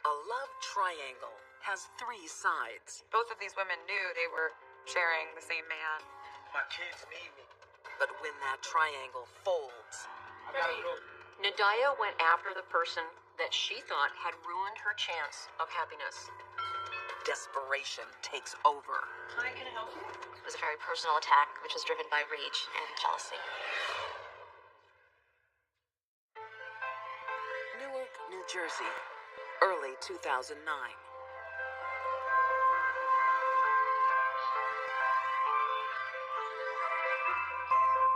A love triangle has 3 sides. Both of these women knew they were sharing the same man. My kids need me. But when that triangle folds, I gotta go. Nadiyah went after the person that she thought had ruined her chance of happiness. desperation takes over. Hi, can I help you? It was a very personal attack, which was driven by rage and jealousy. Newark, New Jersey, early 2009.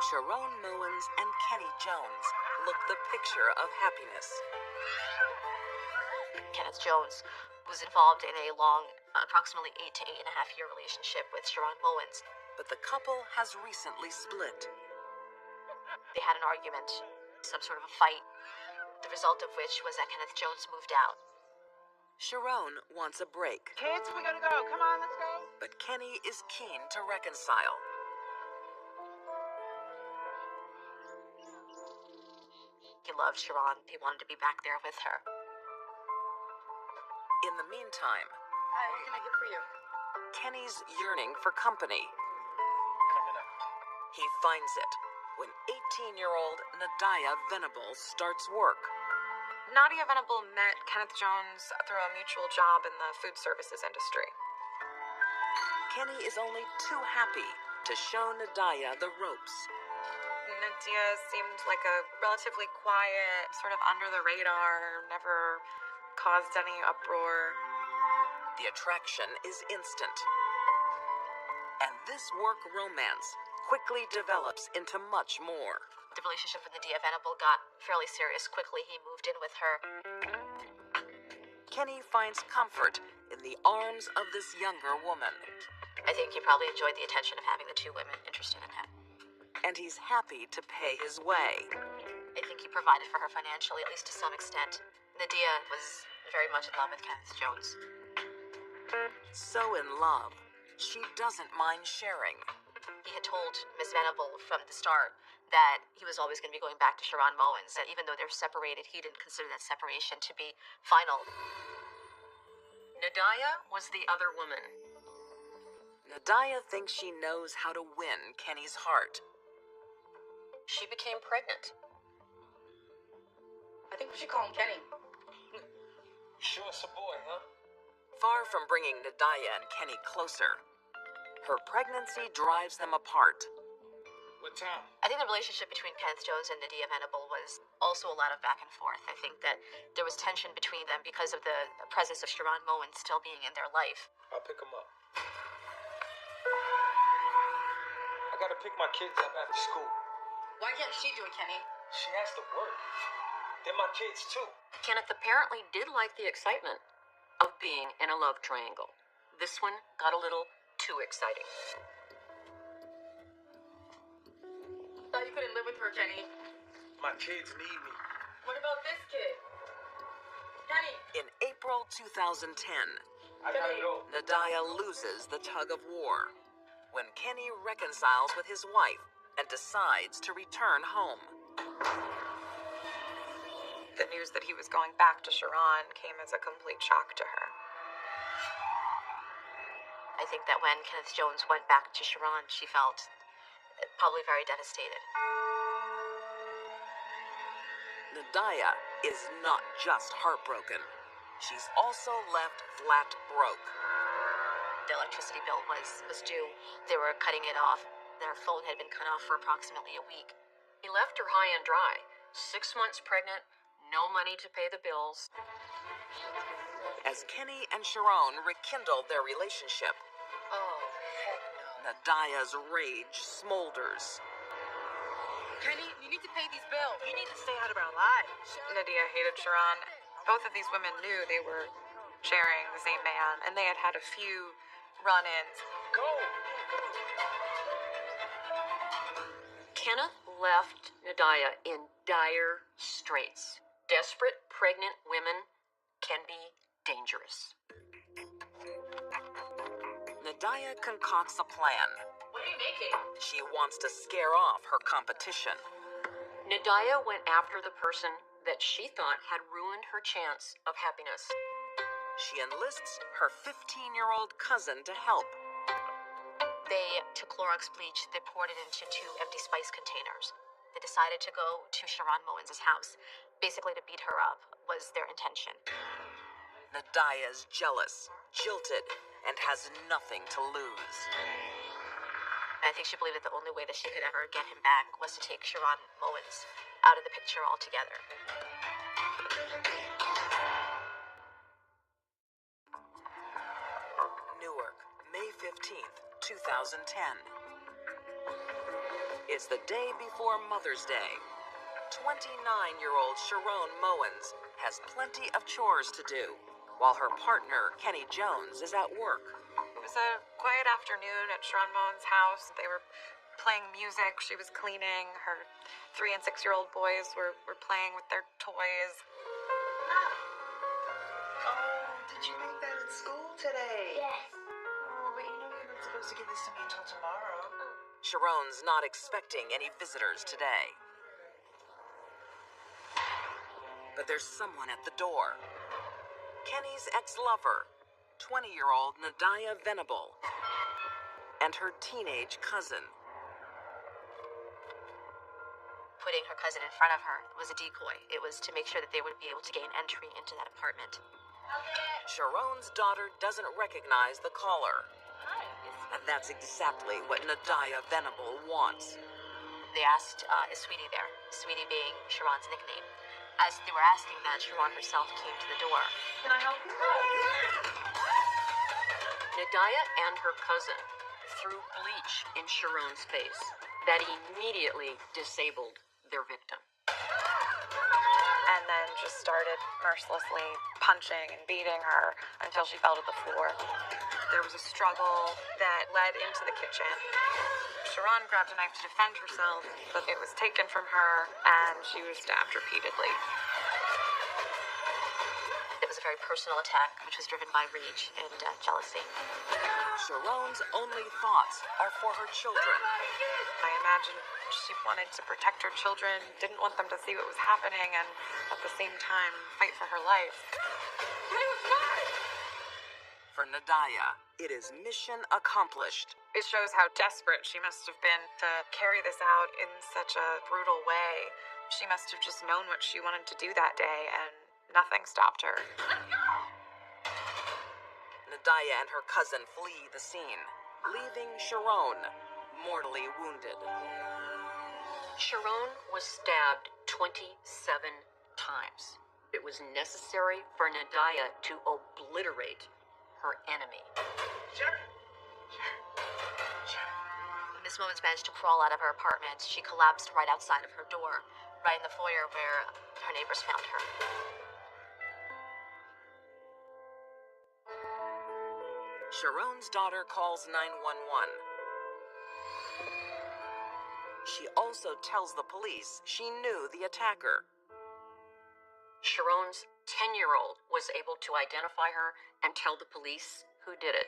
ShaRon Owens and Kenneth Jones look the picture of happiness. Kenneth Jones was involved in a long, approximately 8 to 8.5 year relationship with ShaRon Owens. But the couple has recently split. They had an argument, some sort of a fight, the result of which was that Kenneth Jones moved out. ShaRon wants a break, Kids, we gotta go. Come on, let's go. but Kenny is keen to reconcile. He loved ShaRon. He wanted to be back there with her. In the meantime, Hi, what can I get for you? Kenny's yearning for company. Coming up. He finds it when 18-year-old Nadiyah Venable starts work. Nadiyah Venable met Kenneth Jones through a mutual job in the food services industry. Kenny is only too happy to show Nadiyah the ropes. Nadiyah seemed like a relatively quiet, sort of under the radar, never caused any uproar. The attraction is instant. And this work romance quickly develops into much more. The relationship with Nadiyah Venable got fairly serious quickly. He moved in with her. Kenny finds comfort in the arms of this younger woman, I think he probably enjoyed the attention of having the two women interested in him. and he's happy to pay his way. I think he provided for her financially, at least to some extent. Nadiyah was very much in love with Kenneth Jones. So in love, she doesn't mind sharing. He had told Miss Venable from the start that he was always going to be going back to ShaRon Owens, that even though they're separated, he didn't consider that separation to be final. Nadiyah was the other woman. Nadiyah thinks she knows how to win Kenny's heart. She became pregnant. I think we should call him Kenny. You sure it's a boy, huh? Far from bringing Nadiyah and Kenny closer, her pregnancy drives them apart. What time? I think the relationship between Kenneth Jones and Nadiyah Venable was also a lot of back and forth. I think that there was tension between them because of the presence of ShaRon Owens still being in their life. I'll pick him up. I gotta pick my kids up after school. Why can't she do it, Kenny? She has to work. They're my kids, too. Kenneth apparently did like the excitement of being in a love triangle. This one got a little too exciting. Thought you couldn't live with her, Kenny. My kids need me. What about this kid? Kenny! In April 2010, I gotta go. Nadiyah loses the tug of war when Kenny reconciles with his wife and decides to return home. The news that he was going back to ShaRon came as a complete shock to her. I think that when Kenneth Jones went back to ShaRon, she felt probably very devastated. Nadiyah is not just heartbroken. She's also left flat broke. The electricity bill was due. They were cutting it off. Their phone had been cut off for approximately a week. He left her high and dry. 6 months pregnant, no money to pay the bills. As Kenny and ShaRon rekindle their relationship, Oh, heck no. Nadiyah's rage smolders. Kenny, you need to pay these bills. You need to stay out of our lives. Nadiyah hated ShaRon. Both of these women knew they were sharing the same man, and they had had a few run-ins. Go! Kenneth left Nadiyah in dire straits. Desperate, pregnant women can be dangerous. Nadiyah concocts a plan. What are you making? She wants to scare off her competition. Nadiyah went after the person that she thought had ruined her chance of happiness. she enlists her 15-year-old cousin to help. They took Clorox bleach, they poured it into 2 empty spice containers. They decided to go to ShaRon Owens' house. Basically, to beat her up was their intention. Nadiyah's jealous, jilted, and has nothing to lose. I think she believed that the only way that she could ever get him back was to take ShaRon Owens out of the picture altogether. Newark, May 15th, 2010. It's the day before Mother's Day. 29-year-old ShaRon Owens has plenty of chores to do, while her partner, Kenneth Jones, is at work. It was a quiet afternoon at ShaRon Owens' house. They were playing music. She was cleaning. Her 3- and 6-year-old boys were playing with their toys. Oh, did you make that at school today? Yes. Oh, but you know you're not supposed to give this to me until tomorrow. ShaRon's not expecting any visitors today. But there's someone at the door. Kenny's ex-lover, 20-year-old Nadiyah Venable, and her teenage cousin. Putting her cousin in front of her was a decoy. It was to make sure that they would be able to gain entry into that apartment. ShaRon's daughter doesn't recognize the caller. And that's exactly what Nadiyah Venable wants. They asked, is Sweetie there? Sweetie being ShaRon's nickname. As they were asking that, ShaRon herself came to the door. Can I help you? Nadiyah and her cousin threw bleach in ShaRon's face that immediately disabled their victim. And then just started mercilessly punching and beating her until she fell to the floor. There was a struggle that led into the kitchen. ShaRon grabbed a knife to defend herself, but it was taken from her and she was stabbed repeatedly. It was a very personal attack, which was driven by rage and jealousy. ShaRon's only thoughts are for her children. I imagine she wanted to protect her children, didn't want them to see what was happening, and at the same time, fight for her life. For Nadiyah, it is mission accomplished. It shows how desperate she must have been to carry this out in such a brutal way. She must have just known what she wanted to do that day, and nothing stopped her. Nadiyah and her cousin flee the scene, leaving ShaRon mortally wounded. ShaRon was stabbed 27 times. It was necessary for Nadiyah to obliterate her enemy. Miss Owens managed to crawl out of her apartment. She collapsed right outside of her door, right in the foyer where her neighbors found her. ShaRon's daughter calls 911. She also tells the police she knew the attacker. ShaRon's 10-year-old was able to identify her and tell the police who did it.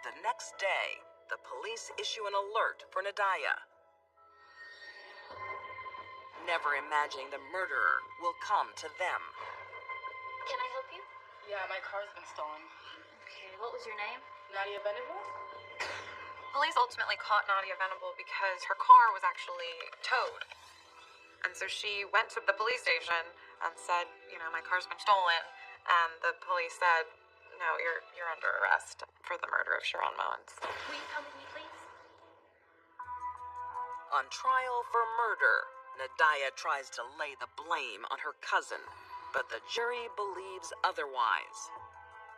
The next day, the police issue an alert for Nadiyah, never imagining the murderer will come to them. Can I help you? Yeah, my car's been stolen. Okay, what was your name? Nadiyah Venable? Police ultimately caught Nadiyah Venable because her car was actually towed. And so she went to the police station and said, my car's been stolen. And the police said, no, you're under arrest for the murder of ShaRon Owens. Will you come with me, please? On trial for murder, Nadiyah tries to lay the blame on her cousin, but the jury believes otherwise.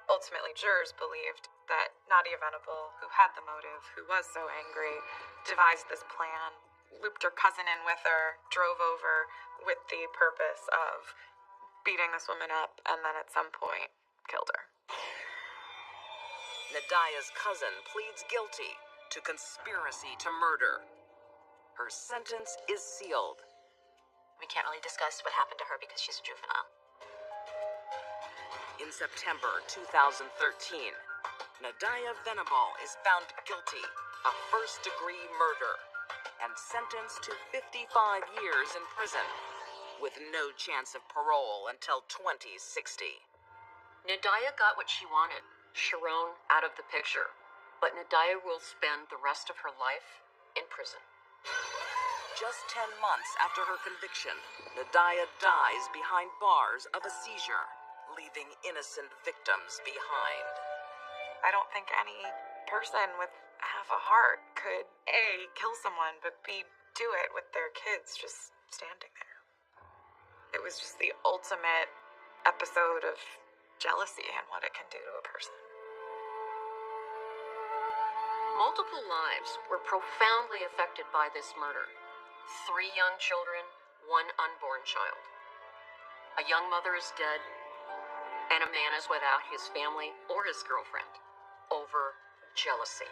Ultimately, jurors believed that Nadiyah Venable, who had the motive, who was so angry, devised this plan, looped her cousin in with her, drove over with the purpose of beating this woman up, and then at some point, killed her. Nadiyah's cousin pleads guilty to conspiracy to murder. Her sentence is sealed. We can't really discuss what happened to her because she's a juvenile. In September 2013, Nadiyah Venable is found guilty of first-degree murder and sentenced to 55 years in prison, with no chance of parole until 2060. Nadiyah got what she wanted, ShaRon out of the picture, but Nadiyah will spend the rest of her life in prison. Just 10 months after her conviction, Nadiyah dies behind bars of a seizure, leaving innocent victims behind. I don't think any person with half a heart could A, kill someone, but B, do it with their kids just standing there. It was just the ultimate episode of jealousy and what it can do to a person. Multiple lives were profoundly affected by this murder. 3 young children, 1 unborn child. A young mother is dead, and a man is without his family or his girlfriend over jealousy.